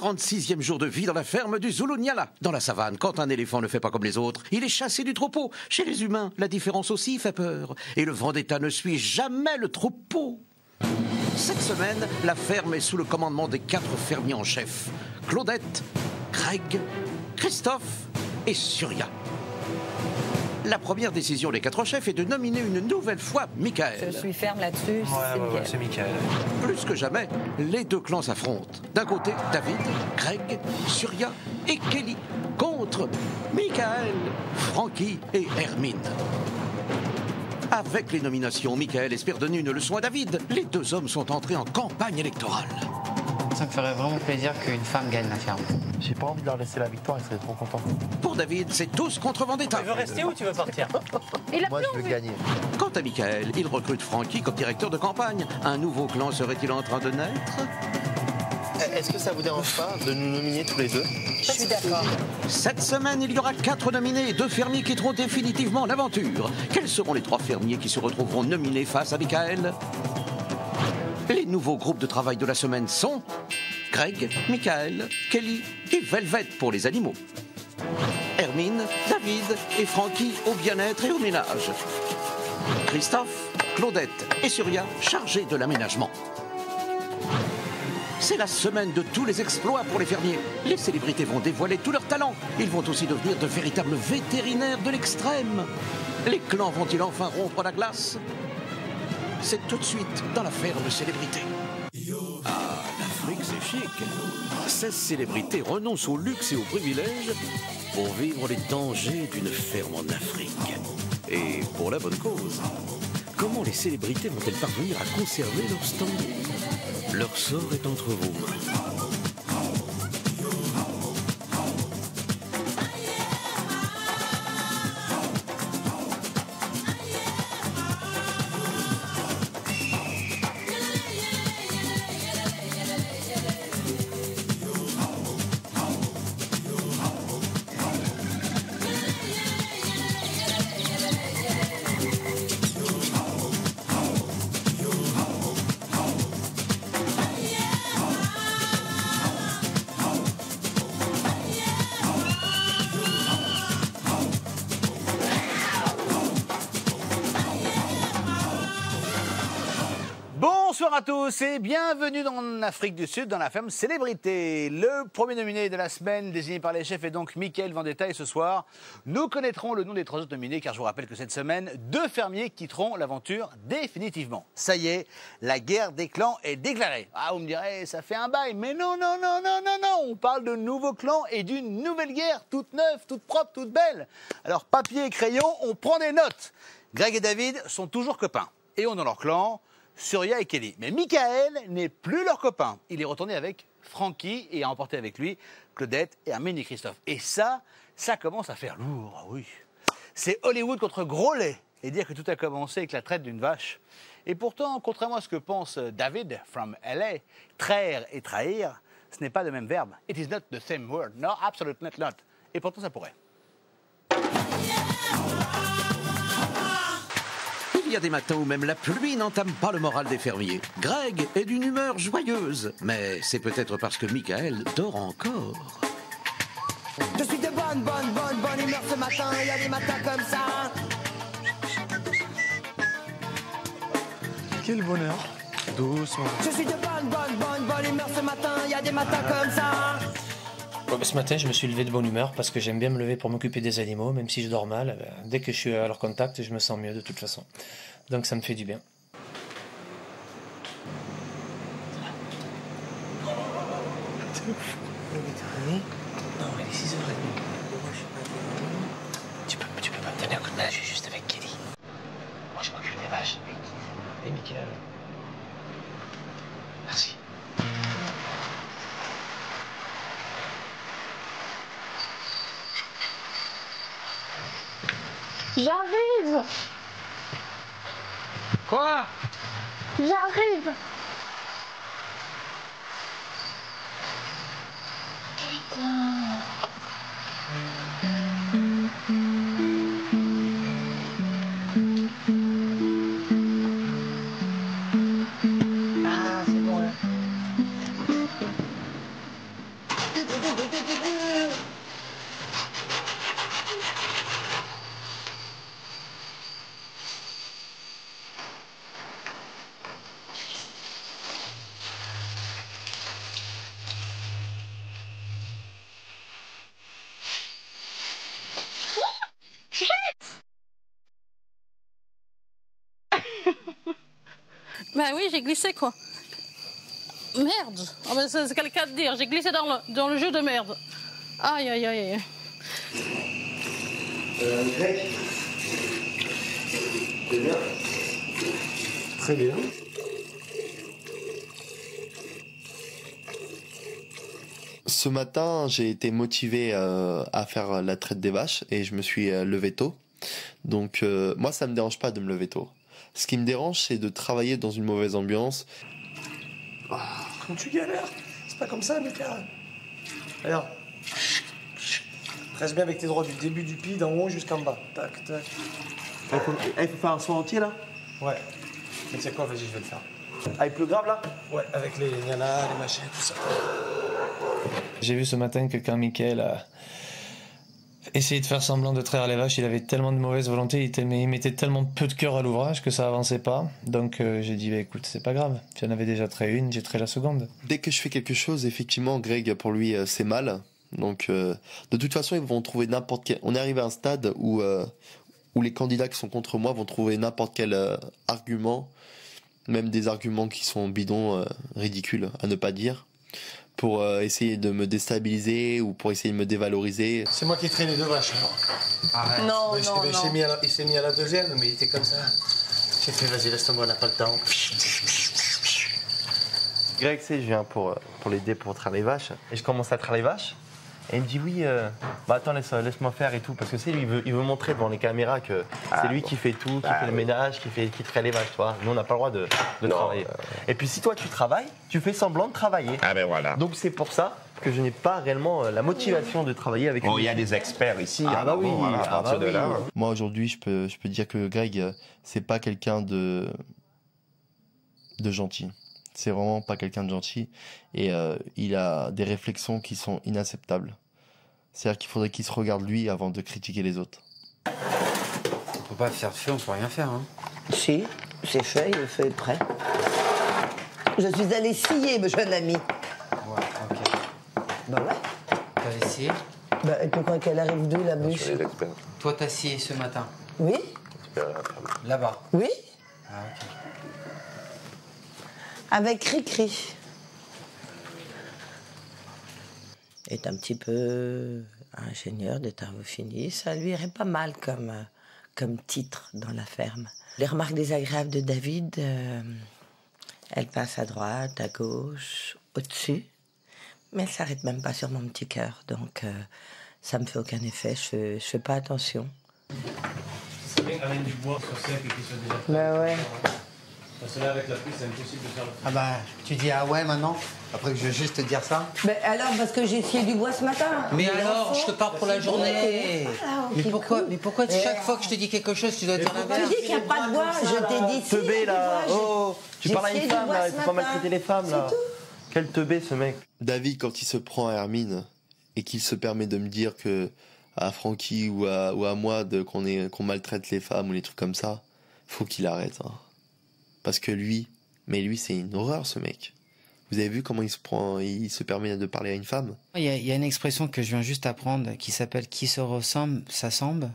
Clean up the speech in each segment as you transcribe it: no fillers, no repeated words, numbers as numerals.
46e jour de vie dans la ferme du Zulunyala, dans la savane. Quand un éléphant ne fait pas comme les autres, il est chassé du troupeau. Chez les humains, la différence aussi fait peur. Et le vendetta ne suit jamais le troupeau. Cette semaine, la ferme est sous le commandement des 4 fermiers en chef. Claudette, Greg, Christophe et Surya. La première décision des 4 chefs est de nominer une nouvelle fois Michael. Je suis ferme là-dessus, c'est Michael. Plus que jamais, les 2 clans s'affrontent. D'un côté, David, Greg, Surya et Kelly. Contre Michael, Frankie et Hermine. Avec les nominations, Michael espère donner une leçon à David. Les 2 hommes sont entrés en campagne électorale. Ça me ferait vraiment plaisir qu'une femme gagne la ferme. J'ai pas envie de leur laisser la victoire, ils seraient trop contents. Pour David, c'est tous contre Vendetta. Tu veux rester ou tu veux partir? Moi, je veux gagner. Quant à Michael, il recrute Frankie comme directeur de campagne. Un nouveau clan serait-il en train de naître? Est-ce que ça vous dérange pas de nous nominer tous les 2? Je suis d'accord. Cette semaine, il y aura 4 nominés et 2 fermiers quitteront définitivement l'aventure. Quels seront les 3 fermiers qui se retrouveront nominés face à Michael? Les nouveaux groupes de travail de la semaine sont Greg, Michael, Kelly et Velvet pour les animaux. Hermine, David et Frankie au bien-être et au ménage. Christophe, Claudette et Surya chargés de l'aménagement. C'est la semaine de tous les exploits pour les fermiers. Les célébrités vont dévoiler tous leurs talents. Ils vont aussi devenir de véritables vétérinaires de l'extrême. Les clans vont-ils enfin rompre la glace? C'est tout de suite dans la ferme célébrité. Ah, l'Afrique c'est chic. 16 célébrités renoncent au luxe et aux privilèges pour vivre les dangers d'une ferme en Afrique. Et pour la bonne cause. Comment les célébrités vont-elles parvenir à conserver leur standing? Leur sort est entre vos mains. Bonsoir à tous et bienvenue en Afrique du Sud dans la ferme célébrité. Le premier nominé de la semaine désigné par les chefs est donc Michael Vendetta et ce soir, nous connaîtrons le nom des 3 autres nominés car je vous rappelle que cette semaine, 2 fermiers quitteront l'aventure définitivement. Ça y est, la guerre des clans est déclarée. Ah, vous me direz, ça fait un bail, mais non, on parle de nouveaux clans et d'une nouvelle guerre, toute neuve, toute propre, toute belle. Alors, papier et crayon, on prend des notes. Greg et David sont toujours copains et ont dans leur clan Surya et Kelly. Mais Michael n'est plus leur copain. Il est retourné avec Frankie et a emporté avec lui Claudette et Hermine et Christophe. Et ça commence à faire lourd, ah oui. C'est Hollywood contre gros lait. Et dire que tout a commencé avec la traite d'une vache. Et pourtant, contrairement à ce que pense David from LA, traire et trahir, ce n'est pas le même verbe. It is not the same word. No, absolutely not. Et pourtant, ça pourrait. Il y a des matins où même la pluie n'entame pas le moral des fermiers. Greg est d'une humeur joyeuse, mais c'est peut-être parce que Michael dort encore. Je suis de bonne humeur ce matin, il y a des matins comme ça. Quel bonheur. Doucement. Je suis de bonne humeur ce matin, il y a des matins comme ça. Ce matin, je me suis levé de bonne humeur parce que j'aime bien me lever pour m'occuper des animaux, même si je dors mal. Dès que je suis à leur contact, je me sens mieux de toute façon. Donc ça me fait du bien. Non, il est 6h30. Tu peux pas me donner un coup de main, je suis juste avec Kelly. Moi, je m'occupe des vaches. Et Michael. Merci. J'arrive! Quoi? J'arrive! Putain! Ah, c'est bon là. Ben oui, j'ai glissé quoi. Merde. Oh, ben, c'est le cas de dire. J'ai glissé dans le jeu de merde. Aïe, aïe, aïe. Greg. C'est bien. Très bien. Ce matin, j'ai été motivé à faire la traite des vaches et je me suis levé tôt. Donc moi, ça me dérange pas de me lever tôt. Ce qui me dérange, c'est de travailler dans une mauvaise ambiance. Oh, comme tu galères. C'est pas comme ça, Mika. Regarde. Reste bien avec tes droits du début du pied, d'en haut jusqu'en bas. Tac, tac. Il faut faire un soin entier, là? Ouais. Mais tu sais quoi, vas-y, je vais le faire. Avec plus grave, là? Ouais, avec les nanas, les machins, tout ça. J'ai vu ce matin que quand Mickaël a essayé de faire semblant de traire les vaches, il avait tellement de mauvaise volonté, il mettait tellement peu de cœur à l'ouvrage que ça avançait pas. Donc j'ai dit, bah, écoute, c'est pas grave. J'en avais déjà traité une, j'ai traité la seconde. Dès que je fais quelque chose, effectivement, Greg, pour lui, c'est mal. Donc de toute façon, ils vont trouver n'importe quel... On est arrivé à un stade où les candidats qui sont contre moi vont trouver n'importe quel argument, même des arguments qui sont bidons, ridicules, à ne pas dire, pour essayer de me déstabiliser ou pour essayer de me dévaloriser. C'est moi qui ai traîné les deux vaches. Arrête. Non, Ouais, non, non. Il s'est mis à la deuxième, mais il était comme ça. J'ai fait, vas-y, laisse tomber, on n'a pas le temps. Greg, tu sais, je viens pour l'aider pour traire les vaches. Et je commence à traire les vaches. Et il me dit oui, bah attends, laisse-moi faire et tout. Parce que tu sais, lui, il veut montrer devant les caméras que c'est lui qui fait tout, qui fait le ménage, qui traite les vaches, toi. Nous, on n'a pas le droit de travailler. Et puis si toi, tu travailles, tu fais semblant de travailler. Ah ben voilà. Donc c'est pour ça que je n'ai pas réellement la motivation de travailler avec lui. Bon, il y a des experts ici. Ah bah oui, voilà, à partir de là. Moi, aujourd'hui, je peux dire que Greg, c'est pas quelqu'un de gentil. C'est vraiment pas quelqu'un de gentil. Et il a des réflexions qui sont inacceptables. C'est-à-dire qu'il faudrait qu'il se regarde lui avant de critiquer les autres. On peut pas faire feu, on peut rien faire. Hein. Si, c'est fait, il est fait, prêt. Je suis allée scier, mon jeune ami. Ouais, ok. Bah ouais. T'as essayé? Bah, et pourquoi qu'elle arrive d'où, la bûche? Toi, t'as scié ce matin? Oui. Là-bas? Oui. Ah, ok. Avec Cricri. Est un petit peu ingénieur des travaux finis. Ça lui irait pas mal comme titre dans la ferme. Les remarques désagréables de David, elles passent à droite, à gauche, au-dessus. Mais elles s'arrêtent même pas sur mon petit cœur. Donc, ça me fait aucun effet. Je fais pas attention. C'est bien qu'Alain Dubois soit sec et qu'il soit déjà fait. Bah ouais. Parce que là, avec la pluie, c'est impossible de faire le Ah bah, tu dis ah ouais maintenant? Après que je vais juste te dire ça? Mais alors, parce que j'ai scié du bois ce matin. Mais alors, je te parle pour la journée. Mais pourquoi chaque fois que je te dis quelque chose, tu dois dire l'inverse? Tu dis qu'il n'y a pas de bois, je t'ai dit. Teubé là, oh, tu parles à une femme là, il faut pas maltraiter les femmes là. Quel teubé ce mec. David, quand il se prend à Hermine et qu'il se permet de me dire que à Francky ou à moi qu'on maltraite les femmes ou les trucs comme ça, faut qu'il arrête. Hein. Parce que lui, c'est une horreur ce mec. Vous avez vu comment il se permet de parler à une femme? Il y a une expression que je viens juste apprendre qui s'appelle « qui se ressemble, s'assemble ».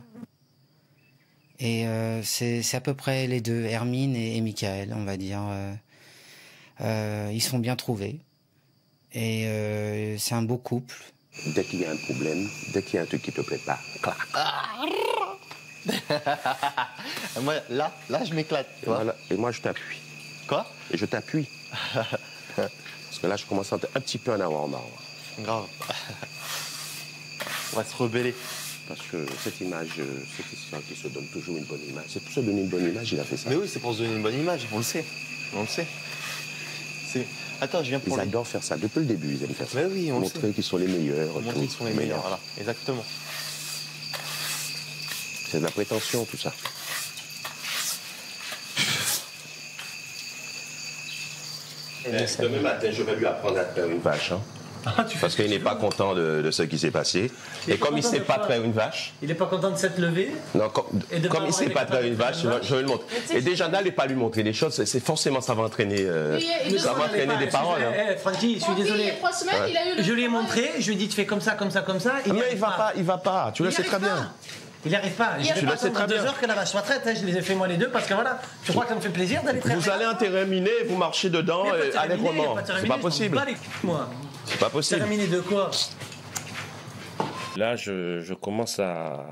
Et c'est à peu près les deux, Hermine et Mickaël, on va dire. Ils se sont bien trouvés. Et c'est un beau couple. Dès qu'il y a un problème, dès qu'il y a un truc qui te plaît pas, clac. Moi, là, je m'éclate. Voilà. Et moi, je t'appuie. Quoi? Et je t'appuie. Parce que là, je commence un petit peu à en avoir marre. Grave. On va se rebeller. Parce que cette image, c'est Christian qui se donne toujours une bonne image. C'est pour se donner une bonne image, il a fait ça. Mais oui, c'est pour se donner une bonne image, on le sait. On le sait. Attends, je viens pour Ils adorent faire ça. Depuis le début, ils aiment faire ça. Mais oui, on le sait. Montrer qu'ils sont les meilleurs. Montrer qu'ils sont les meilleurs, voilà. Exactement. C'est de la prétention, tout ça. Demain matin, je vais lui apprendre à traire une vache. Hein. Parce qu'il n'est pas content de ce qui s'est passé. Et comme il ne sait pas traire une vache... Il n'est pas content de s'être levé? Non, comme il ne sait pas traire une vache, je vais le montrer. Et déjà, n'allez pas lui montrer les choses, c'est forcément ça va entraîner, des paroles. Francky, je suis désolé. Il y a 3 semaines, il a eu le... Je lui ai montré, je lui ai dit tu fais comme ça, comme ça, comme ça. Mais il va pas, tu le sais très bien. Il n'y arrive pas. Je ne vais pas attendre 2 heures que la vache soit traite. Je les ai fait moi les deux parce que voilà, je crois que ça me fait plaisir d'aller traiter. Vous allez en terminer, vous marchez dedans allègrement. C'est pas possible. C'est pas possible. Terminer de quoi? Là, je commence à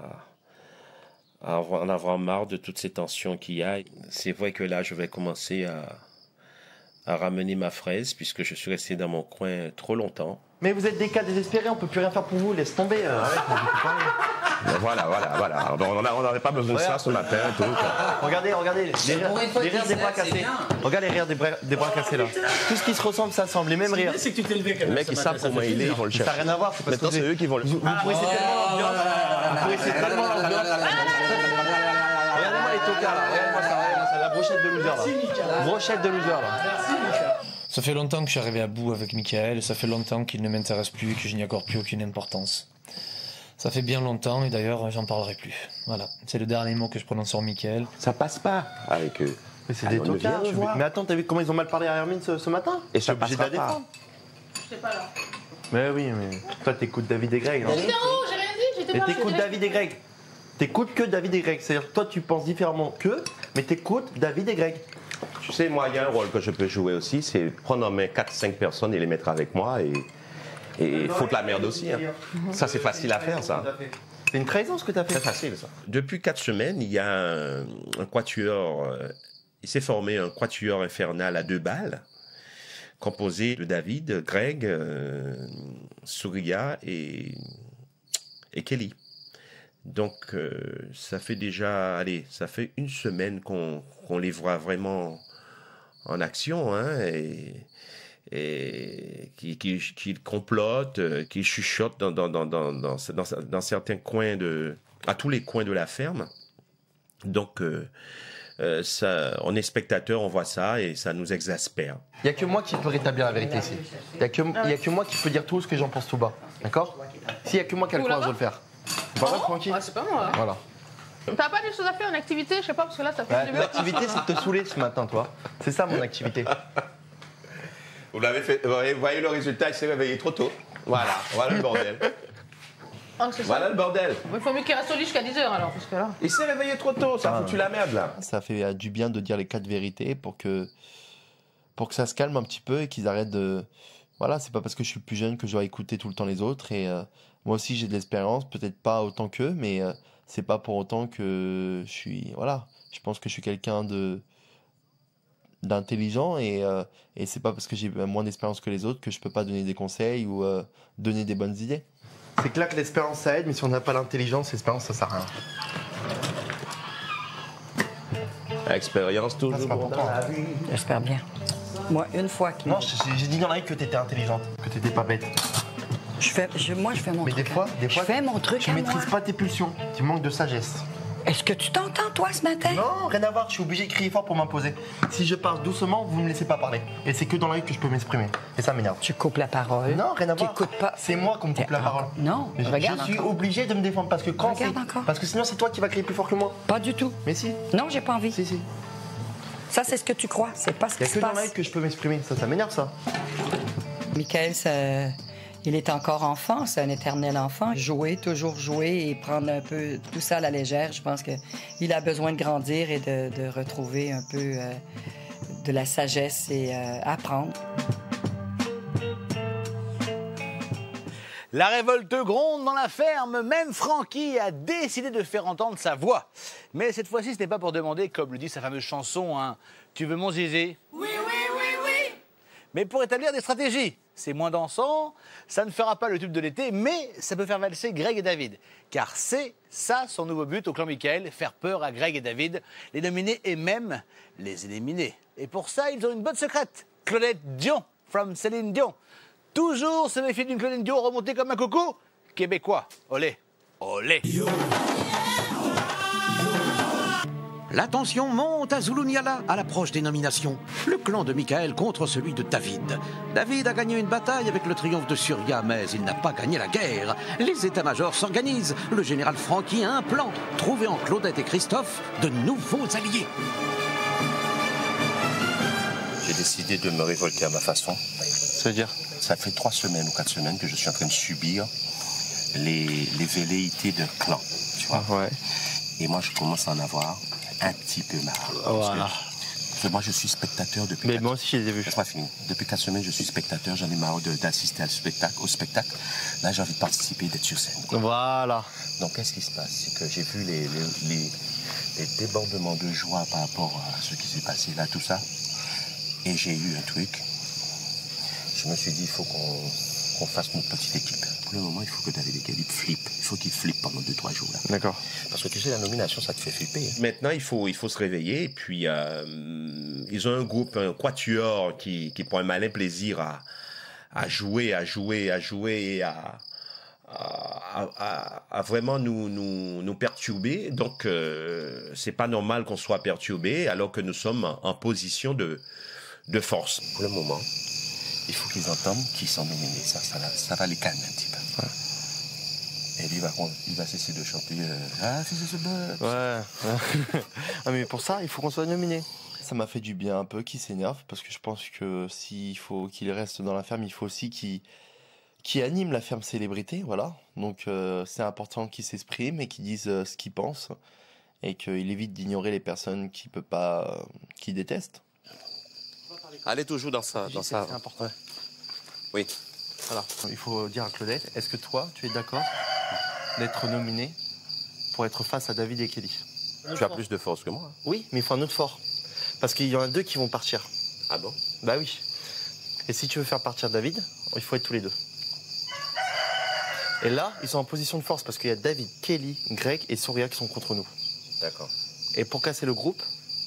en avoir marre de toutes ces tensions qu'il y a. C'est vrai que là, je vais commencer à ramener ma fraise puisque je suis resté dans mon coin trop longtemps. Mais vous êtes des cas désespérés, on peut plus rien faire pour vous, laisse tomber. Voilà. On n'avait pas besoin de ça ce matin. Tout. Regardez, les rires des bras cassés. Regarde les rires des bras cassés là. Tout ce qui se ressemble, ça semble, les mêmes rires. C'est que tu t'es levé quand même. Les mecs, ils savent comment il est, ils vont le chercher. Ça n'a rien à voir, c'est parce que c'est eux qui vont le chercher. Vous pourrissez tellement l'ambiance. Vous pourrissez tellement l'ambiance. Regardez-moi les tocards là, regardez-moi ça, c'est la brochette de loser là. Brochette de loser là. Ça fait longtemps que je suis arrivé à bout avec Michael, ça fait longtemps qu'il ne m'intéresse plus, que je n'y accorde plus aucune importance. Ça fait bien longtemps et d'ailleurs j'en parlerai plus. Voilà, c'est le dernier mot que je prononce sur Michael. Ça passe pas avec eux. Mais c'est des tocards. Mais attends, t'as vu comment ils ont mal parlé à Hermine ce matin? Et ça passera pas. Je sais pas là. Mais oui, mais toi t'écoutes David et Greg. Non, j'ai rien dit, j'étais mais pas là. t'écoutes David et Greg. T'écoutes que David et Greg. C'est-à-dire toi tu penses différemment qu'eux, mais t'écoutes David et Greg. Tu sais, moi, il y a un rôle que je peux jouer aussi, c'est prendre en main 4-5 personnes et les mettre avec moi et foutre la merde aussi. Hein. Ça, c'est facile à faire, ça. C'est une trahison, ce que tu as fait. C'est facile, ça. Depuis 4 semaines, il y a un quatuor. Il s'est formé un quatuor infernal à 2 balles, composé de David, Greg, Souria et Kelly. Donc, ça fait déjà, ça fait 1 semaine qu'on les voit vraiment en action, hein, et qui complotent, qui chuchotent dans certains coins à tous les coins de la ferme. Donc, on est spectateur, on voit ça et ça nous exaspère. Il n'y a que moi qui peux rétablir la vérité ici. Il n'y a que moi qui peux dire tout ce que j'en pense tout bas. D'accord? S'il n'y a que moi qui a le courage de le faire. C'est pas vrai, Francky? C'est pas moi. Voilà. T'as pas des choses à faire, une activité? Je sais pas, parce que là, ça fait Mon activité, c'est de te saouler ce matin, toi. C'est ça, mon activité. Vous l'avez fait. Vous voyez le résultat, il s'est réveillé trop tôt. Voilà le bordel. Voilà le bordel. Il faut mieux qu'il reste au lit jusqu'à 10h alors, parce que là. Il s'est réveillé trop tôt, ça a foutu la merde là. Ça fait du bien de dire les 4 vérités pour que ça se calme un petit peu et qu'ils arrêtent de. Voilà, c'est pas parce que je suis plus jeune que je dois écouter tout le temps les autres. Et moi aussi, j'ai de l'expérience, peut-être pas autant qu'eux, mais c'est pas pour autant que je suis. Voilà, je pense que je suis quelqu'un d'intelligent et c'est pas parce que j'ai moins d'expérience que les autres que je peux pas donner des conseils ou donner des bonnes idées. C'est clair que l'expérience ça aide, mais si on n'a pas l'intelligence, l'expérience ça sert à rien. Expérience toujours dans la vie. J'espère bien. Moi, une fois qu'il... Non, j'ai dit dans la vie que t'étais intelligente, que t'étais pas bête. Moi, je fais mon truc. Mais des fois, je fais mon truc. Tu maîtrises pas tes pulsions, tu manques de sagesse. Est-ce que tu t'entends, toi, ce matin? Non, rien à voir, je suis obligé de crier fort pour m'imposer. Si je parle doucement, vous me laissez pas parler. Et c'est que dans la rue que je peux m'exprimer. Et ça m'énerve. Tu coupes la parole. Non, rien à voir. Tu coupes pas. C'est moi qu'on me coupe la parole. Non, mais regarde. Je suis obligé de me défendre parce que quand Regarde encore. Parce que sinon, c'est toi qui vas crier plus fort que moi. Pas du tout. Mais si. Non, j'ai pas envie. Si. Ça, c'est ce que tu crois. C'est pas ce qui se passe. Il y a que dans la rue que je peux m'exprimer. Ça m'énerve, ça. Michael, il est encore enfant, c'est un éternel enfant. Toujours jouer et prendre un peu tout ça à la légère. Je pense qu'il a besoin de grandir et de retrouver un peu de la sagesse et apprendre. La révolte gronde dans la ferme. Même Francky a décidé de faire entendre sa voix. Mais cette fois-ci, ce n'est pas pour demander, comme le dit sa fameuse chanson, hein, « Tu veux mon zizi ?» Oui. Mais pour établir des stratégies. C'est moins dansant, ça ne fera pas le tube de l'été, mais ça peut faire valser Greg et David. Car c'est ça son nouveau but au clan Michael, faire peur à Greg et David, les dominer et même les éliminer. Et pour ça, ils ont une bonne secrète, Claudette Dion, from Céline Dion. Toujours se méfier d'une Claudette Dion remontée comme un coucou québécois. Olé, olé. La tension monte à Zulunyala à l'approche des nominations. Le clan de Michael contre celui de David. David a gagné une bataille avec le triomphe de Surya, mais il n'a pas gagné la guerre. Les états-majors s'organisent. Le général Francky a un plan. Trouver en Claudette et Christophe de nouveaux alliés. J'ai décidé de me révolter à ma façon. C'est-à-dire? Ça fait 3 semaines ou 4 semaines que je suis en train de subir les velléités d'un clan. tu vois. Ouais. Et moi, je commence à en avoir un petit peu marre. Voilà. Parce que moi, je suis spectateur depuis. Mais moi aussi, je les ai vus. Laisse-moi finir. Depuis 4 semaines, je suis spectateur. J'en ai marre d'assister au spectacle. Là, j'ai envie de participer, d'être sur scène. Voilà. Donc, qu'est-ce qui se passe? C'est que j'ai vu les débordements de joie par rapport à ce qui s'est passé là, tout ça. Et j'ai eu un truc. Je me suis dit, il faut qu'on fasse notre petite équipe. Pour le moment, il faut que David Kelly flippe. Il faut qu'il flippe pendant 2-3 jours. Là. D'accord. Parce que tu sais, la nomination, ça te fait flipper. Maintenant, il faut se réveiller. Et puis, ils ont un groupe, un quatuor qui prend un malin plaisir à jouer et à vraiment nous perturber. Donc, c'est pas normal qu'on soit perturbé alors que nous sommes en position de force. Pour le moment, il faut qu'ils entendent qu'ils sont nominés. Ça va les calmer un petit peu. Ouais. Et lui, il va cesser de chanter Ah, c'est ce bœuf. Ouais. Ah, mais pour ça, il faut qu'on soit nominé. Ça m'a fait du bien un peu qu'il s'énerve, parce que je pense que s'il faut qu'il reste dans la ferme, il faut aussi qu'il anime la ferme célébrité, voilà. Donc c'est important qu'il s'exprime et qu'il dise ce qu'il pense, et qu'il évite d'ignorer les personnes qu'il déteste. Allez toujours dans ça. C'est important. Ouais. Oui. Alors, il faut dire à Claudette, est-ce que toi, tu es d'accord d'être nominé pour être face à David et Kelly? Tu as plus de force que moi. Oui, mais il faut un autre fort. Parce qu'il y en a 2 qui vont partir. Ah bon? Bah oui. Et si tu veux faire partir David, il faut être tous les 2. Et là, ils sont en position de force parce qu'il y a David, Kelly, Greg et Soria qui sont contre nous. D'accord. Et pour casser le groupe,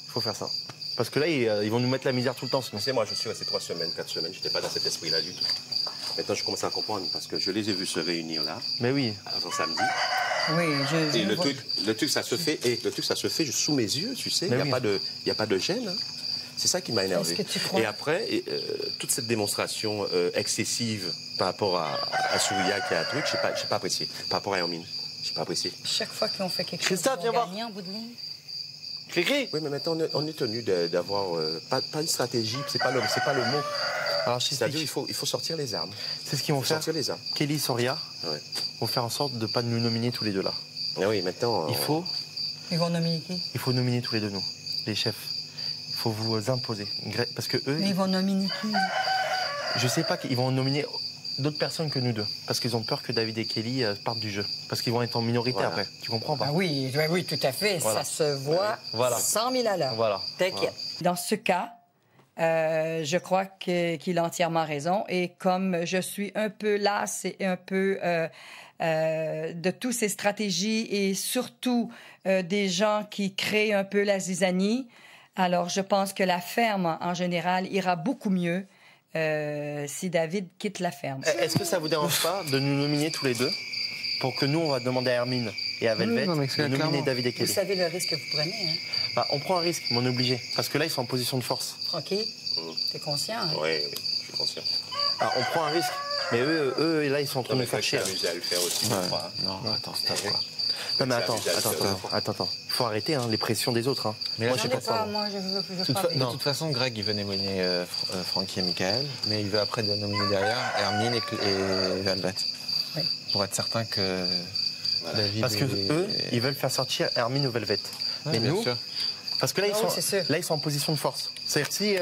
il faut faire ça. Parce que là, ils vont nous mettre la misère tout le temps. Sinon. Tu sais, moi, je suis resté 3 semaines, 4 semaines, j'étais pas dans cet esprit-là du tout. Maintenant, je commence à comprendre parce que je les ai vus se réunir là. Mais oui. Avant samedi. Oui, et le truc, ça se fait. Et le truc, ça se fait sous mes yeux, tu sais. Il n'y a pas de gêne. Hein. C'est ça qui m'a énervé. Et après, toute cette démonstration excessive par rapport à Souria qui a un truc, j'ai pas apprécié. Par rapport à Hermine, j'ai pas apprécié. Chaque fois qu'on fait quelque chose, on gagne en bout de ligne. Clé. Oui, mais maintenant, on est tenu d'avoir pas une stratégie, c'est pas le mot. Alors, c'est-à-dire, il faut sortir les armes. C'est ce qu'ils vont faire. Sortir les armes. Kelly, Soria, vont faire en sorte de ne pas nous nominer tous les 2 là. Ah oui, maintenant. Ils vont nominer qui? Il faut nominer tous les 2 nous, les chefs. Il faut vous imposer. Parce que eux. Mais ils vont nominer qui? Je sais pas qu'ils vont nominer d'autres personnes que nous 2. Parce qu'ils ont peur que David et Kelly partent du jeu. Parce qu'ils vont être en minorité après. Tu comprends pas? Ah oui, tout à fait. Voilà. Ça se voit 100 000 à l'heure. Voilà. T'inquiète. Dans ce cas, je crois qu'il a entièrement raison. Et comme je suis un peu lasse et un peu de toutes ces stratégies et surtout des gens qui créent un peu la zizanie, alors je pense que la ferme, en général, ira beaucoup mieux si David quitte la ferme. Est-ce que ça vous dérange pas de nous nominer tous les 2 pour que nous, on va demander à Hermine et à Velvet de nominer David et Kelly? Vous savez le risque que vous prenez, hein? Bah, on prend un risque, mais on est obligé. Parce que là, ils sont en position de force. Tranquille. T'es conscient, hein? Oui, je suis conscient. Alors, on prend un risque. Mais eux, là, ils sont en train de nous faire chier. Je à le faire aussi. Non, attends, stop, quoi. Non, mais attends. Il faut arrêter les pressions des autres. Hein. Mais moi, je sais pas. Moi, je veux pas. De toute façon, Greg, il veut nominer Francky et Michael, mais il veut après nominer derrière Hermine et Velvet. Oui. Pour être certain que David. Parce que eux, ils veulent faire sortir Hermine ou Velvet. Ouais, mais bien nous, sûr. parce que là, ils sont en position de force. C'est-à-dire si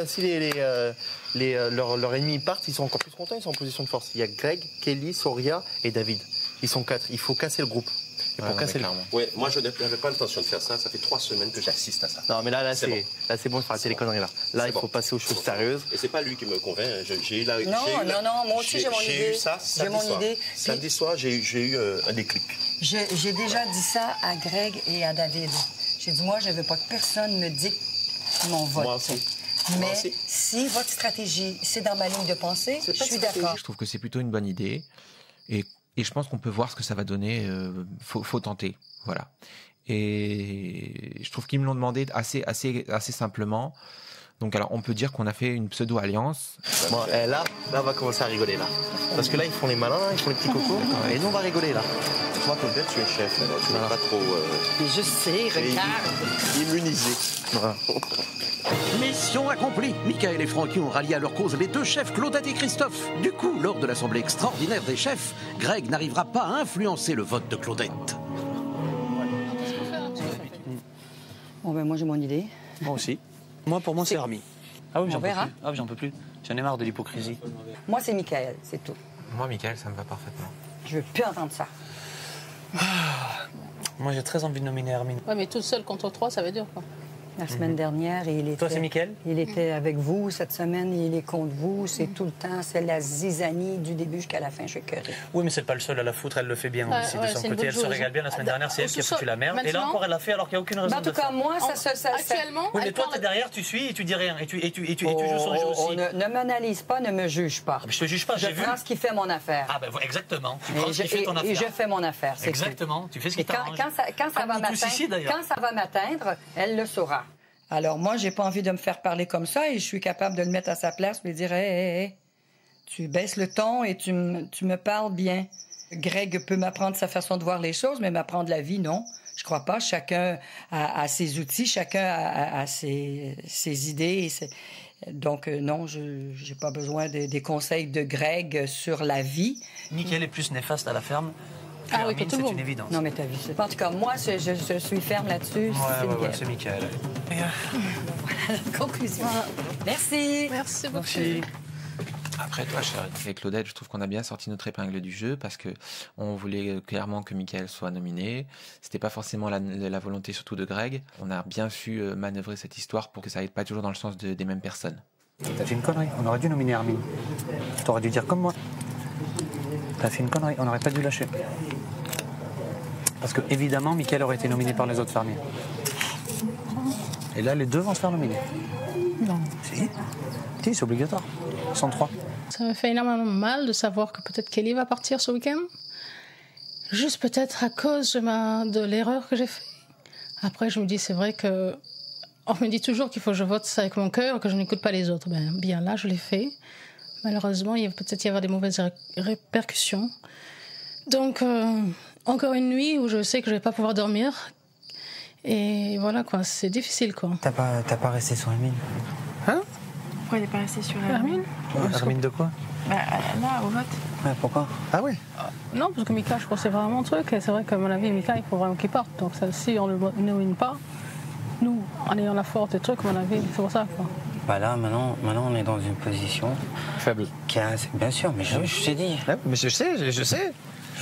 leurs ennemis partent, ils sont encore plus contents, ils sont en position de force. Il y a Greg, Kelly, Soria et David. Ils sont 4. Il faut casser le groupe. Et pour casser ouais, moi, je n'avais pas l'intention de faire ça. Ça fait 3 semaines que j'assiste à ça. Non, mais là, c'est bon, il faut arrêter les conneries là. Là, il faut passer aux choses sérieuses. Et c'est pas lui qui me convainc. J'ai eu la. Non, moi aussi j'ai mon idée. J'ai eu ça. J'ai mon idée. Samedi soir, j'ai eu un déclic. J'ai déjà dit ça à Greg et à David. J'ai dit, moi, je ne veux pas que personne me dicte mon vote. Moi aussi. Mais si votre stratégie, c'est dans ma ligne de pensée, je suis d'accord. Je trouve que c'est plutôt une bonne idée. Et je pense qu'on peut voir ce que ça va donner. Faut tenter. Voilà. Et je trouve qu'ils me l'ont demandé assez simplement. Donc alors, on peut dire qu'on a fait une pseudo-alliance. Bon, là, on va commencer à rigoler, là. Parce que là, ils font les malins, ils font les petits cocos. Et nous, on va rigoler, là. Toi, Claudette, tu es chef, alors tu n'es pas trop... Mais je sais, regarde. Immunisé. Voilà. Mission accomplie. Michael et Francky ont rallié à leur cause les 2 chefs, Claudette et Christophe. Du coup, lors de l'assemblée extraordinaire des chefs, Greg n'arrivera pas à influencer le vote de Claudette. Bon, ben moi, j'ai mon idée. Moi aussi. Moi, pour moi, c'est Hermine. Ah oui, On j'en peux verra. plus. Ah, j'en peux plus. J'en ai marre de l'hypocrisie. Moi, c'est Michael, c'est tout. Moi, Michael, ça me va parfaitement. Je veux plus entendre ça. Moi, j'ai très envie de nominer Hermine. Ouais, mais tout seul contre 3, ça va être dur, quoi. La semaine dernière, il était... Toi, c'est Mickaël? Il était avec vous. Cette semaine, il est contre vous. C'est tout le temps, c'est la zizanie du début jusqu'à la fin. Je suis écœurée. Oui, mais c'est pas le seul à la foutre. Elle le fait bien aussi de son c'est une côté. bonne Elle se joueuse. régale bien. La semaine dernière, c'est elle qui a foutu la merde. Et là Maintenant- encore, elle l'a fait alors qu'il n'y a aucune raison En tout de cas, faire. moi, ça... Actuellement, Oui, mais elle toi, parle- t'es derrière, tu suis et tu dis rien. Et tu joues son jeu aussi. Ne m'analyse pas, ne me juge pas. Je te juge pas, Je j'ai vu. prends ce qui fait mon affaire. Ah ben exactement. Tu prends Et ce qui fait ton affaire. et je fais mon affaire, c'est Exactement. tout. Tu fais ce qui Et t'arrange. quand ça va Comme nous tous ici, d'ailleurs. quand ça va m'atteindre, elle le saura. Alors moi, j'ai pas envie de me faire parler comme ça et je suis capable de le mettre à sa place et lui dire hey, tu baisses le ton et tu me parles bien. Greg peut m'apprendre sa façon de voir les choses, mais m'apprendre la vie, non. Je crois pas. Chacun a ses outils, chacun a ses idées. Donc non, je n'ai pas besoin des conseils de Greg sur la vie. Nickel est plus néfaste à la ferme. Ah oui, Hermine, que tout le c'est monde. une évidence. Non, mais t'as vu ça. En tout cas, moi, je suis ferme là-dessus. Ouais, c'est Mickaël. Voilà la conclusion. Merci. Merci beaucoup. Merci. Après, toi, avec Claudette, je trouve qu'on a bien sorti notre épingle du jeu parce que on voulait clairement que Michael soit nominé. C'était pas forcément la volonté surtout de Greg. On a bien su manœuvrer cette histoire pour que ça aille pas toujours dans le sens des mêmes personnes. T'as fait une connerie. On aurait dû nominer Hermine. T'aurais dû dire comme moi. T'as fait une connerie. On n'aurait pas dû lâcher. Parce que, évidemment, Mickaël aurait été nominé par les autres fermiers. Et là, les deux vont se faire nominer. Non. Si, c'est obligatoire. 103. Ça me fait énormément mal de savoir que peut-être Kelly va partir ce week-end. Juste peut-être à cause de l'erreur que j'ai faite. Après, je me dis, c'est vrai que... On me dit toujours qu'il faut que je vote ça avec mon cœur, que je n'écoute pas les autres. Ben, bien là, je l'ai fait. Malheureusement, il va peut-être y avoir des mauvaises répercussions. Donc, encore une nuit où je sais que je ne vais pas pouvoir dormir. Et voilà, quoi, c'est difficile, quoi. T'as pas resté sur Hermine? Hein? Pourquoi il n'est pas resté sur Hermine? Hermine de quoi? Bah, là, au vote. Ouais, pourquoi? Ah oui? Non, parce que Mika, je pense que c'est vraiment un truc. Et c'est vrai qu'à mon avis, Mika, il faut vraiment qu'il parte. Donc, ça, si on ne le nomine pas, nous, en ayant la force des trucs, à mon avis, c'est pour ça, quoi. Bah là, maintenant, on est dans une position... Faible. Bien sûr, mais je t'ai dit. Ouais, mais je sais.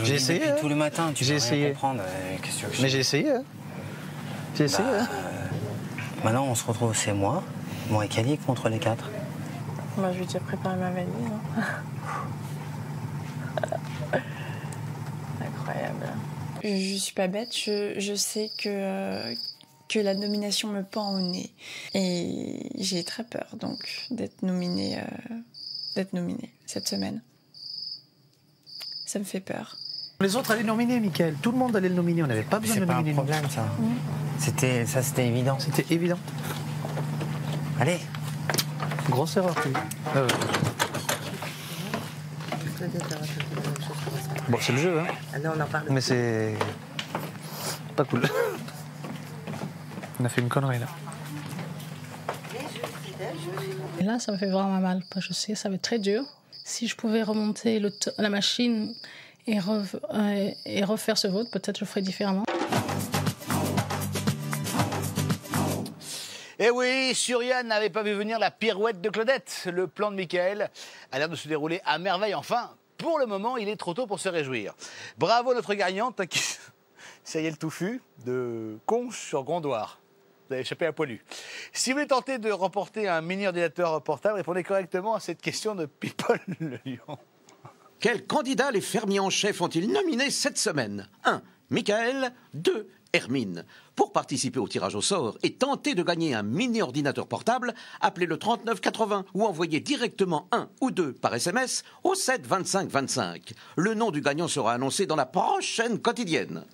J'ai essayé. Depuis tout le matin, tu peux J'ai essayé. rien comprendre. Qu'est-ce que tu veux que je Mais dise? j'ai essayé. J'ai essayé. Maintenant, on se retrouve, c'est moi et Kelly contre les 4. Moi, je vais déjà préparer ma valise. Hein. Incroyable. Je suis pas bête, je sais que la nomination me pend au nez. Et j'ai très peur, donc, d'être nominée cette semaine. Ça me fait peur. Les autres allaient le nominer, Mickaël. Tout le monde allait le nominer. On n'avait pas besoin de C'est le pas un nominer. problème, ça. C'était évident. C'était évident. Allez. Grosse erreur, tu dis. Bon, c'est le jeu, hein. Ah non, on en parle. Mais c'est pas cool. On a fait une connerie, là. Et là, ça me fait vraiment mal. Parce que je sais que ça va être très dur. Si je pouvais remonter la machine et refaire ce vote, peut-être je ferais différemment. Eh oui, Suriane n'avait pas vu venir la pirouette de Claudette. Le plan de Michael a l'air de se dérouler à merveille. Enfin, pour le moment, il est trop tôt pour se réjouir. Bravo notre gagnante, Cyrielle Touffu, de Conches sur Gondoire. Vous avez échappé à poilu. Si vous voulez tenter de remporter un mini-ordinateur portable, répondez correctement à cette question de People le Lion. Quels candidats les fermiers en chef ont-ils nominés cette semaine? 1. Michael. 2. Hermine. Pour participer au tirage au sort et tenter de gagner un mini-ordinateur portable, appelez le 3980 ou envoyez directement 1 ou 2 par SMS au 7 25 25. Le nom du gagnant sera annoncé dans la prochaine quotidienne.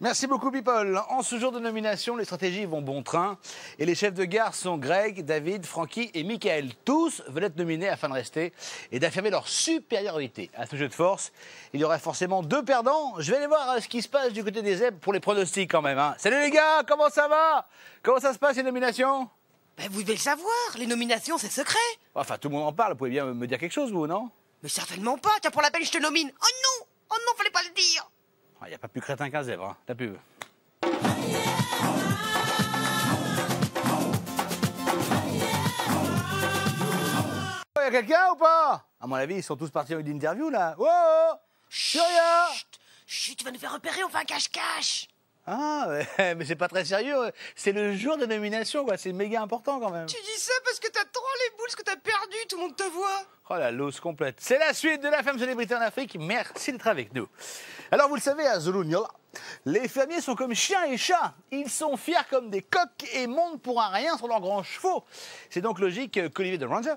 Merci beaucoup, People. En ce jour de nomination, les stratégies vont bon train. Et les chefs de gare sont Greg, David, Francky et Michael. Tous veulent être nominés afin de rester et d'affirmer leur supériorité. À ce jeu de force, il y aurait forcément 2 perdants. Je vais aller voir ce qui se passe du côté des zèbres pour les pronostics quand même. Hein. Salut les gars, comment ça va? Comment ça se passe les nominations? Ben, vous devez le savoir, les nominations, c'est secret. Enfin, tout le monde en parle. Vous pouvez bien me dire quelque chose, vous, non? Mais certainement pas. Tiens, pour la peine, je te nomine. Oh non! Oh non, fallait pas le dire. Il n'y a pas plus crétin qu'un zèbre, hein, la pub. a quelqu'un ou pas? À mon avis, ils sont tous partis en une interview là. Oh, oh. Surya. Chut, tu vas nous faire repérer, on fait un cache-cache. Ah, mais c'est pas très sérieux. C'est le jour de nomination, quoi. C'est méga important quand même. Tu dis ça parce que t'as trop les boules, parce que t'as perdu, tout le monde te voit. Oh la loose complète. C'est la suite de la femme célébrité en Afrique. Merci d'être avec nous. Alors vous le savez, à Zulunyala, les fermiers sont comme chiens et chats. Ils sont fiers comme des coqs et montent pour un rien sur leurs grands chevaux. C'est donc logique qu'Olivier de Ranger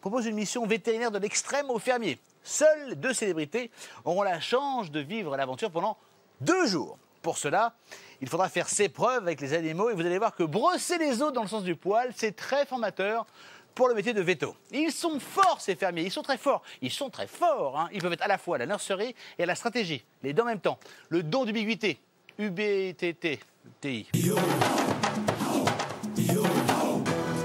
propose une mission vétérinaire de l'extrême aux fermiers. Seules 2 célébrités auront la chance de vivre l'aventure pendant 2 jours. Pour cela, il faudra faire ses preuves avec les animaux et vous allez voir que brosser les os dans le sens du poil, c'est très formateur pour le métier de veto. Ils sont forts, ces fermiers, ils sont très forts. Ils sont très forts, hein. Ils peuvent être à la fois à la nurserie et à la stratégie, les deux en même temps. Le don d'ubiquité, UBTT,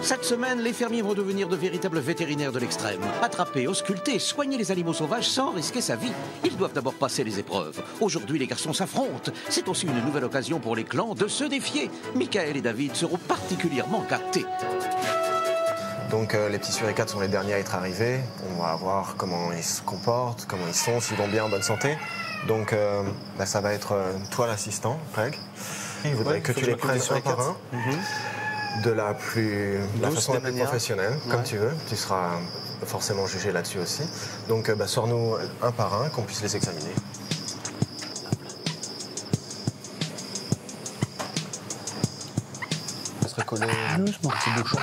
Cette semaine, les fermiers vont devenir de véritables vétérinaires de l'extrême. Attraper, ausculter, soigner les animaux sauvages sans risquer sa vie. Ils doivent d'abord passer les épreuves. Aujourd'hui, les garçons s'affrontent. C'est aussi une nouvelle occasion pour les clans de se défier. Michael et David seront particulièrement gâtés. Donc les petits suricates sont les derniers à être arrivés. On va voir comment ils se comportent, comment ils sont, s'ils vont bien en bonne santé. Donc ça va être toi l'assistant, Greg. Il voudrait que tu les prennes un par un. De la façon la plus professionnelle, comme tu veux. Tu seras forcément jugé là-dessus aussi. Donc sors-nous un par un, qu'on puisse les examiner. Ça serait collé doucement, c'est bouchon.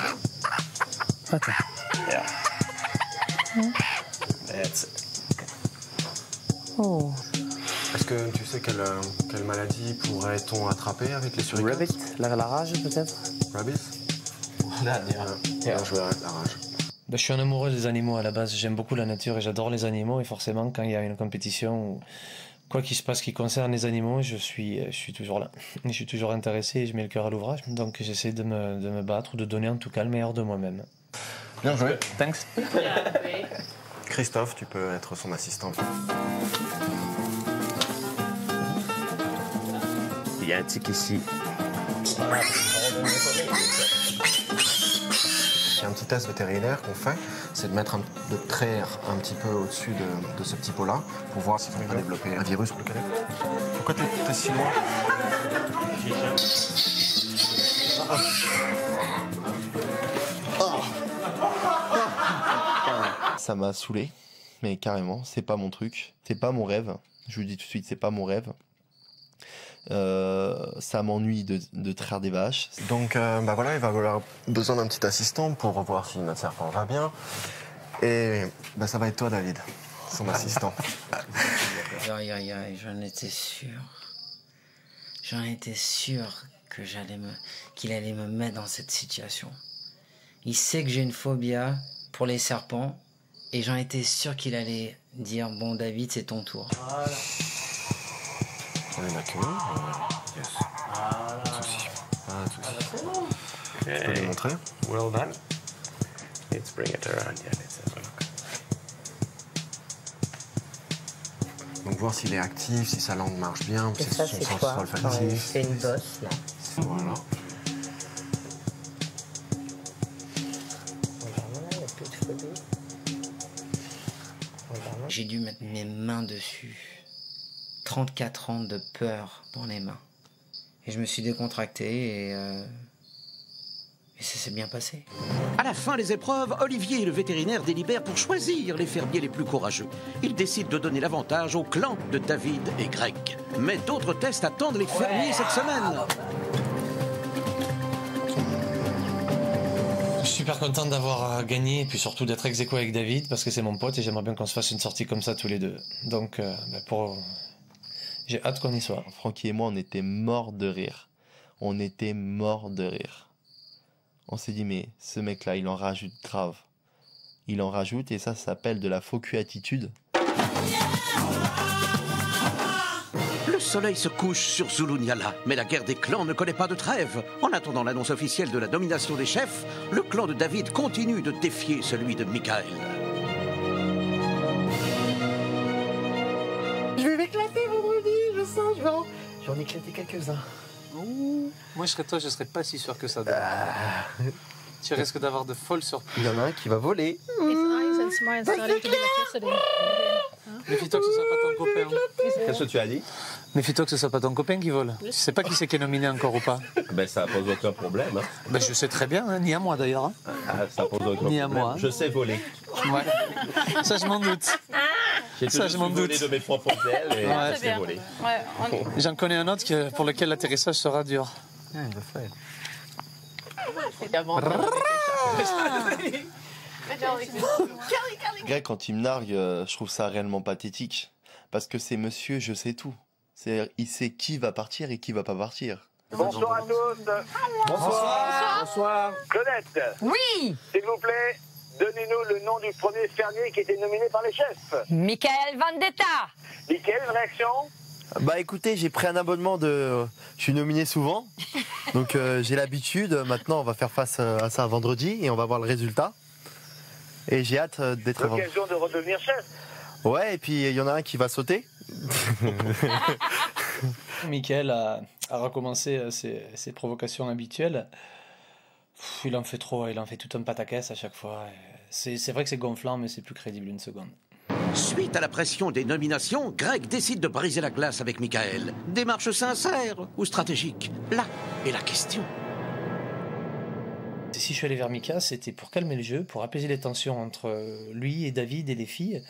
Attends. Yeah. That's it. Oh. Est-ce que tu sais quelle maladie pourrait-on attraper avec les suricates? Rabbit, la rage peut-être? Rabbit? Bien joué, la rage. Je suis un amoureux des animaux à la base. J'aime beaucoup la nature et j'adore les animaux. Et forcément, quand il y a une compétition ou quoi qu'il se passe qui concerne les animaux, je suis toujours là. Je suis toujours intéressé et je mets le cœur à l'ouvrage. Donc j'essaie de me battre ou de donner en tout cas le meilleur de moi-même. Bien joué. Thanks. Christophe, tu peux être son assistant. Il y a un tic ici. Il y a un petit test vétérinaire qu'on fait, c'est de traire un petit peu au-dessus de ce petit pot-là pour voir s'ils vont pas développer un virus. Pourquoi t'es si loin? Ça m'a saoulé, mais carrément, c'est pas mon truc, c'est pas mon rêve. Je vous le dis tout de suite, c'est pas mon rêve. Ça m'ennuie de traire des vaches. Donc voilà, il va avoir besoin d'un petit assistant pour voir si notre serpent va bien. Et ça va être toi, David, son assistant. Aïe, aïe, aïe, j'en étais sûr. J'en étais sûr que qu'il allait me mettre dans cette situation. Il sait que j'ai une phobie pour les serpents et j'en étais sûr qu'il allait dire bon David, c'est ton tour. Voilà. On est d'accord. Yes. Pas de souci. Pas de souci. Tu peux lui montrer? Well done. Let's bring it around. Yeah, let's have a look. Donc voir s'il est actif, si sa langue marche bien, si son sens olfactif. C'est une bosse là. Voilà. J'ai dû mettre mes mains dessus. 34 ans de peur dans les mains. Et je me suis décontracté et ça s'est bien passé. À la fin des épreuves, Olivier et le vétérinaire délibèrent pour choisir les fermiers les plus courageux. Ils décident de donner l'avantage au clan de David et Greg. Mais d'autres tests attendent les fermiers cette semaine. Je suis super content d'avoir gagné et puis surtout d'être ex-aequo avec David parce que c'est mon pote et j'aimerais bien qu'on se fasse une sortie comme ça tous les deux. Donc j'ai hâte qu'on y soit. Francky et moi, on était morts de rire. On était morts de rire. On s'est dit, mais ce mec-là, il en rajoute grave. Il en rajoute et ça s'appelle de la faux cul attitude. Le soleil se couche sur Zulunyala, mais la guerre des clans ne connaît pas de trêve. En attendant l'annonce officielle de la domination des chefs, le clan de David continue de défier celui de Michael. Je vais m'éclater vendredi, je sens, je vais en éclater quelques-uns. Moi, je serais toi, je serais pas si sûr que ça. Tu risques d'avoir de folles surprises. Il y en a un qui va voler. His eyes laisse-moi installer toute la caisse. Méfie-toi que ce soit pas ton copain. Qu'est-ce que tu as dit? Méfie-toi que ce soit pas ton copain qui vole. Tu sais pas qui c'est qui est nominé encore ou pas? Ben, ça pose aucun problème. Hein. Ben, je sais très bien, hein, ni à moi d'ailleurs. Hein. Ah, ça pose aucun Ni à problème. moi. Hein. Je sais voler. Ouais. Ça, je m'en doute. Ça, je m'en doute. volé de mes propres ailes et Ouais, je sais voler. J'en connais un autre pour lequel l'atterrissage sera dur. Greg, quand il me nargue, je trouve ça réellement pathétique. Parce que c'est monsieur, je sais tout. Il sait qui va partir et qui va pas partir. Bonsoir à tous. Bonsoir. Bonsoir. Claudette. Oui. S'il vous plaît, donnez-nous le nom du premier fermier qui était nominé par les chefs. Michael Vendetta. Michael, une réaction? Bah écoutez, j'ai pris un abonnement de... Je suis nominé souvent, donc j'ai l'habitude. Maintenant, on va faire face à ça vendredi et on va voir le résultat. Et j'ai hâte d'être... L'occasion de redevenir chef. Ouais, et puis il y en a un qui va sauter. Michael a recommencé ses provocations habituelles. Il en fait trop, il en fait tout un pataquès à chaque fois. C'est vrai que c'est gonflant, mais c'est plus crédible une seconde. Suite à la pression des nominations, Greg décide de briser la glace avec Michael. Démarche sincère ou stratégique? Là est la question. Si je suis allé vers Mika, c'était pour calmer le jeu, pour apaiser les tensions entre lui et David et les filles,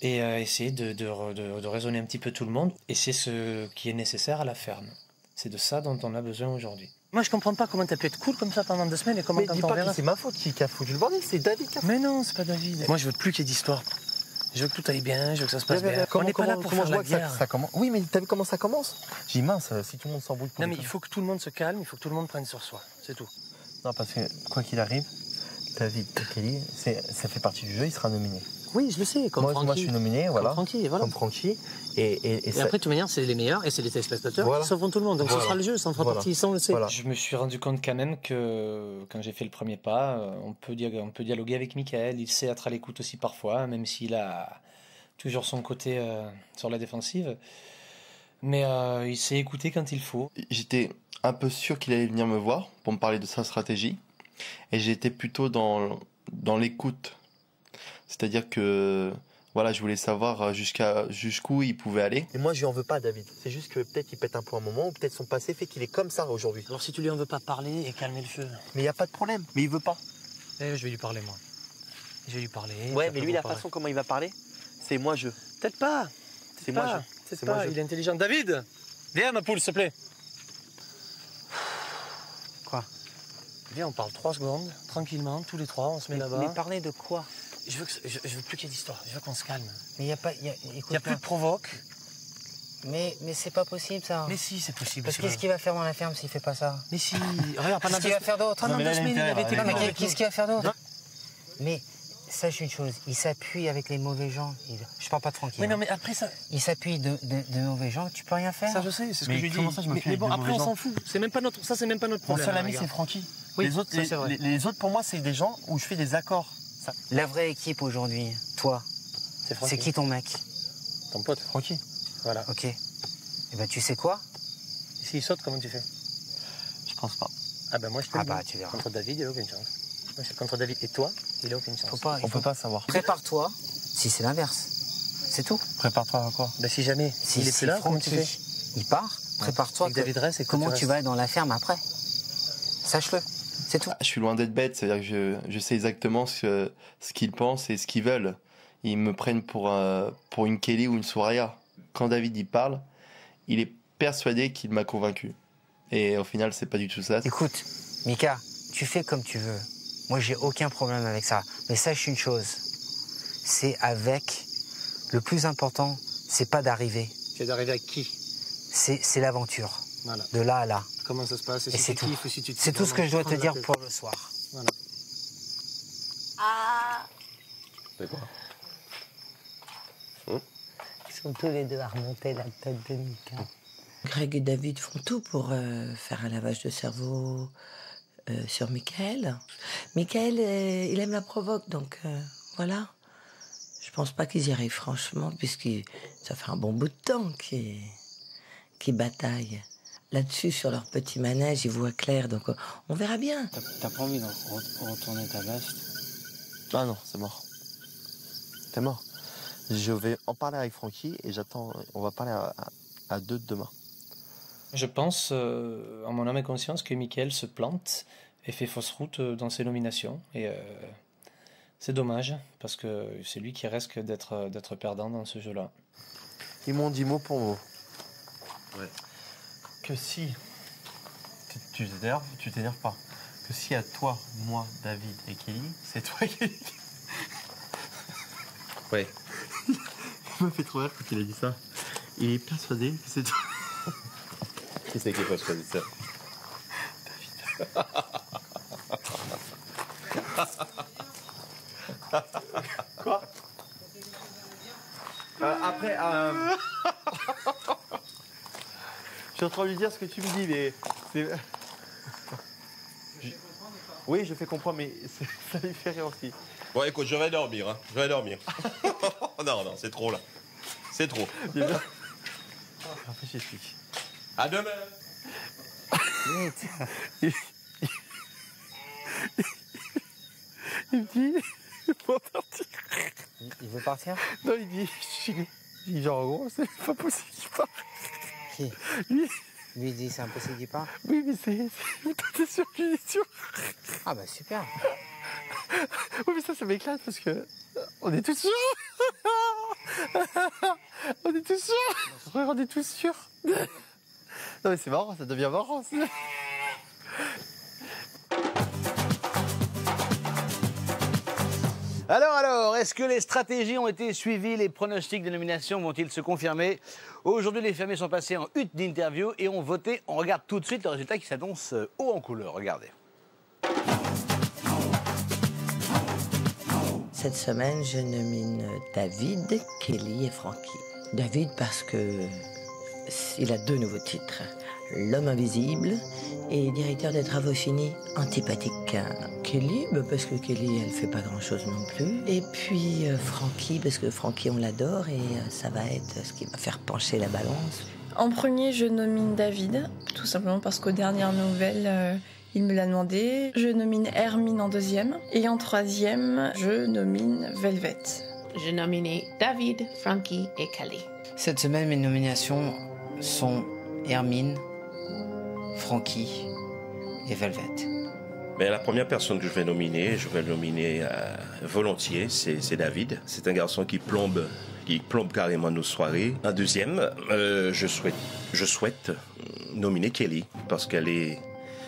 et essayer de raisonner un petit peu tout le monde. Et c'est ce qui est nécessaire à la ferme. C'est de ça dont on a besoin aujourd'hui. Moi, je comprends pas comment t'as pu être cool comme ça pendant 2 semaines et comment Mais quand dis on pas verra. que c'est ma faute qui a foutu le bordel, c'est David qui a foutu. Mais non, c'est pas David. Moi, je veux plus qu'il y ait d'histoire. Je veux que tout aille bien, je veux que ça se passe bien. On n'est pas là pour faire la guerre. Ça commence. Oui, mais t'as vu comment ça commence? J'ai dit mince, si tout le monde s'embrouille. Non, mais il faut que tout le monde se calme, il faut que tout le monde prenne sur soi. C'est tout. Non, parce que quoi qu'il arrive, David et Kelly, ça fait partie du jeu, il sera nominé. Oui, je le sais, comme Francky. Moi, je suis nominé, voilà. Comme Francky, voilà. Comme Francky. Et après, de toute manière, c'est les meilleurs et c'est les téléspectateurs voilà. qui sauveront tout le monde. Donc ce sera le jeu, ça en fera partie, ça on le sait. Je me suis rendu compte quand même que quand j'ai fait le premier pas, on peut dialoguer avec Michael. Il sait être à l'écoute aussi parfois, même s'il a toujours son côté sur la défensive. Mais il sait écouter quand il faut. J'étais un peu sûr qu'il allait venir me voir pour me parler de sa stratégie. Et j'étais plutôt dans l'écoute. C'est-à-dire que voilà, je voulais savoir jusqu'où il pouvait aller. Et moi, je lui en veux pas, David. C'est juste que peut-être il pète un peu un moment, ou peut-être son passé fait qu'il est comme ça aujourd'hui. Alors si tu lui en veux pas parler et calmer le feu. Mais il n'y a pas de problème. Mais il veut pas. Je vais lui parler, moi. Je vais lui parler. Ouais, mais lui, la façon comment il va parler, c'est moi je. Peut-être pas. C'est moi je. C'est pas. Il est intelligent. David, viens, ma poule, s'il te plaît. Quoi? Viens, on parle 3 secondes, tranquillement, tous les 3, on se met là-bas. Mais parler de quoi? Je veux plus qu'il y ait d'histoire, je veux qu'on se calme. Mais il n'y a pas... Il n'y a plus de provoque. Mais c'est pas possible, ça. Mais si, c'est possible. Parce qu'est-ce qu'il va faire dans la ferme s'il fait pas ça? Mais si, regarde, pendant qu'est-ce qu'il va faire d'autre? Pendant 2 semaines, il avait été... Mais qu'est-ce qu'il va faire d'autre? Mais sache une chose, il s'appuie avec les mauvais gens. Je parle pas de Francky. Mais non, mais après ça... Il s'appuie de mauvais gens, tu peux rien faire. Ça, je sais, c'est ce que je lui dis. Comment ça, je m'appuie mais bon, avec des après, on mauvais s'en fout. C'est même pas notre Mon problème. seul ami, c'est Francky. Oui, les autres, ça, c'est vrai. les autres, pour moi, c'est des gens où je fais des accords. Ça. La vraie équipe aujourd'hui, toi, c'est qui ton mec? Ton pote. Francky. Voilà. Ok. Et ben tu sais quoi? S'il saute, comment tu fais? Je pense pas. Ah ben moi, je te le dis. Tu verras. Contre David, il a aucune chance. Moi, c'est contre David et toi, il a aucune chance. On peut pas savoir. Prépare-toi si c'est l'inverse. C'est tout. Prépare-toi à quoi? Ben si jamais il est plus là, comment tu fais? Il part, prépare-toi. David reste et comment tu vas être dans la ferme après? Sache-le. C'est tout. Je suis loin d'être bête, c'est-à-dire que je sais exactement ce qu'ils pensent et ce qu'ils veulent. Ils me prennent pour une Kelly ou une Soraya. Quand David y parle, il est persuadé qu'il m'a convaincu. Et au final, c'est pas du tout ça. Écoute, Mika, tu fais comme tu veux. Moi, j'ai aucun problème avec ça. Mais sache une chose, c'est avec... Le plus important, c'est pas d'arriver. C'est d'arriver avec qui? C'est l'aventure. Voilà. De là à là. Comment ça se passe? Et c'est tout. C'est tout ce que je dois te dire pour le soir. Voilà. Ah. C'est quoi? Ils sont tous les deux à remonter la tête de Mika. Greg et David font tout pour faire un lavage de cerveau sur Michael. Michael, il aime la provoque, donc voilà. Je pense pas qu'ils y arrivent, franchement, puisque ça fait un bon bout de temps qu'ils bataillent. Là-dessus, sur leur petit manège, ils voient clair, donc on verra bien. T'as pas envie de retourner ta veste? Ah non, c'est mort. t'es mort. Je vais en parler avec Francky et j'attends, on va parler à deux demain. Je pense, en mon âme et conscience, que Mickaël se plante et fait fausse route dans ses nominations. Et c'est dommage, parce que c'est lui qui risque d'être perdant dans ce jeu-là. Ils m'ont dit mot pour mot. Ouais. Que si, tu t'énerves pas, que si à toi, moi, David et Kelly, c'est toi qui... Ouais. Il m'a fait trop rire quand il a dit ça. Il est persuadé que c'est toi. Qui c'est qui est persuadé de ça? Quoi? Après, je suis en train de lui dire ce que tu me dis, mais oui, je fais comprendre, mais ça lui fait rire aussi. Bon, écoute, je vais dormir, hein. Je vais dormir. Non, c'est trop, là. C'est trop. Après, j'explique. À demain. Il me dit, il faut partir. Il veut partir? Non, il dit genre, en gros, c'est pas possible qu'il parte. Qui? Lui. Lui, il dit c'est impossible qu'il parte? Oui, mais t'es sûr qu'il est sûr? Ah bah super. Oui, mais ça m'éclate parce que on est tous sûrs. On est tous sûrs. Frère, on est tous sûrs. Non, mais c'est marrant, ça devient marrant. Alors, est-ce que les stratégies ont été suivies? Les pronostics de nomination vont-ils se confirmer? Aujourd'hui, les fermiers sont passés en hutte d'interview et ont voté. On regarde tout de suite le résultat qui s'annonce haut en couleur. Regardez. Cette semaine, je nomine David, Kelly et Francky. David parce que il a 2 nouveaux titres. L'homme invisible et directeur des travaux finis, antipathique. Kelly, parce que Kelly, elle fait pas grand-chose non plus. Et puis Francky, parce que Francky, on l'adore et ça va être ce qui va faire pencher la balance. En premier, je nomine David, tout simplement parce qu'aux dernières nouvelles, il me l'a demandé. Je nomine Hermine en deuxième. Et en troisième, je nomine Velvet. Je nominé David, Francky et Kelly. Cette semaine, mes nominations sont Hermine, Francky et Velvet. Mais la première personne que je vais le nominer volontiers, c'est David. C'est un garçon qui plombe carrément nos soirées. En deuxième, je souhaite nominer Kelly, parce qu'elle est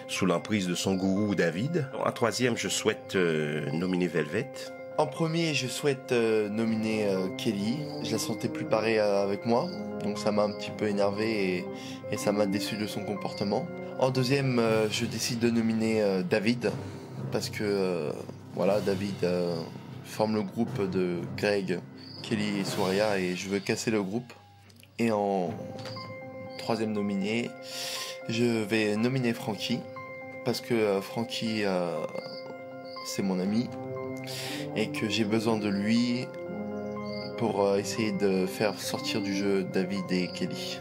sous l'emprise de son gourou David. En troisième, je souhaite nominer Velvet. En premier, je souhaite nominer Kelly. Je la sentais plus parée avec moi, donc ça m'a un petit peu énervé et ça m'a déçu de son comportement. En deuxième, je décide de nominer David, parce que voilà, David forme le groupe de Greg, Kelly et Souria et je veux casser le groupe. Et en troisième nominé, je vais nominer Francky, parce que Francky, c'est mon ami et que j'ai besoin de lui pour essayer de faire sortir du jeu David et Kelly.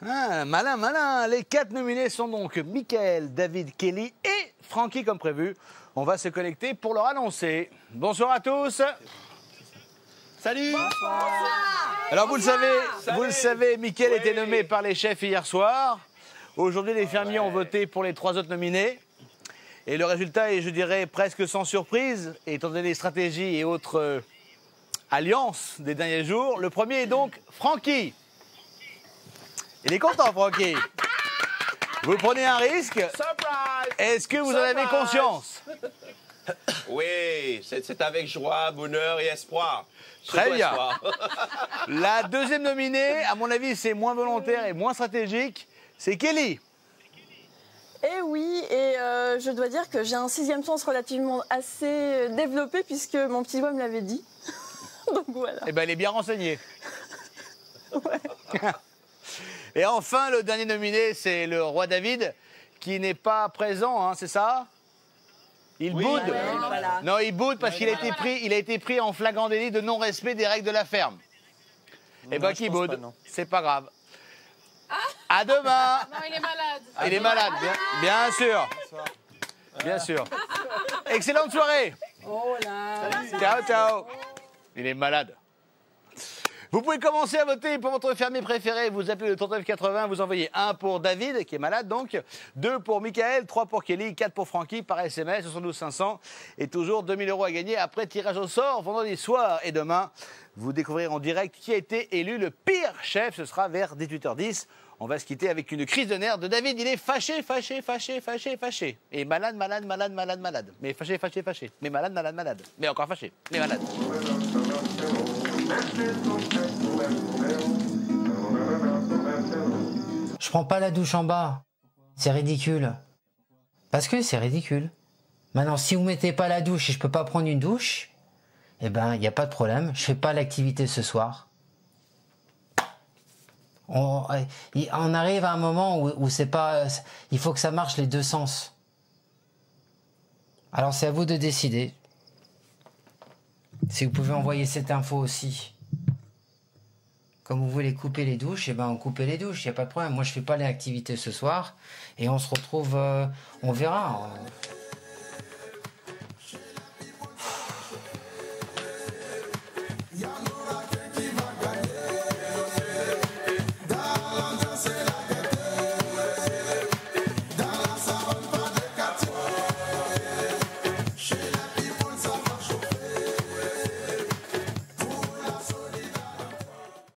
Ah, malin. Les 4 nominés sont donc Mickaël, David, Kelly et Francky comme prévu. On va se connecter pour leur annoncer. Bonsoir à tous. Salut. Bonsoir. Alors vous le savez, Mickaël était nommé par les chefs hier soir. Aujourd'hui, les fermiers ont voté pour les 3 autres nominés. Et le résultat est, je dirais, presque sans surprise, étant donné les stratégies et autres alliances des derniers jours. Le premier est donc Francky. Il est content, Francky. Vous prenez un risque. Est-ce que vous en avez conscience? Oui, c'est avec joie, bonheur et espoir. Très bien. La deuxième nominée, à mon avis, c'est moins volontaire et moins stratégique. C'est Kelly. Eh oui, et je dois dire que j'ai un 6e sens relativement assez développé puisque mon petit doigt me l'avait dit. Donc voilà. Eh ben, elle est bien renseignée. Ouais. Et enfin, le dernier nominé, c'est le roi David, qui n'est pas présent, hein, c'est ça? Il boude. Non, il boude parce qu'il a été pris en flagrant délit de non-respect des règles de la ferme. Eh ben, qui boude? C'est pas grave. À demain. Non, il est malade. Il est malade, bien sûr. Bien sûr. Excellente soirée. Oh là. Ciao, ciao. Il est malade. Vous pouvez commencer à voter pour votre fermier préféré. Vous appelez le 3980, vous envoyez 1 pour David, qui est malade donc, 2 pour Michael, 3 pour Kelly, 4 pour Francky par SMS, 72 500. Et toujours 2000 € à gagner après tirage au sort vendredi soir. Et demain, vous découvrirez en direct qui a été élu le pire chef. Ce sera vers 18h10. On va se quitter avec une crise de nerfs de David. Il est fâché. Et malade. Mais fâché. Mais malade. Mais encore fâché. Mais malade. Je prends pas la douche en bas. C'est ridicule. Parce que c'est ridicule. Maintenant, si vous mettez pas la douche et je peux pas prendre une douche, eh ben, il n'y a pas de problème. Je fais pas l'activité ce soir. On arrive à un moment où c'est pas... Il faut que ça marche les deux sens. Alors, c'est à vous de décider. Si vous pouvez envoyer cette info aussi. Comme vous voulez couper les douches, eh ben on coupe les douches, il n'y a pas de problème. Moi, je fais pas les activités ce soir et on se retrouve, on verra.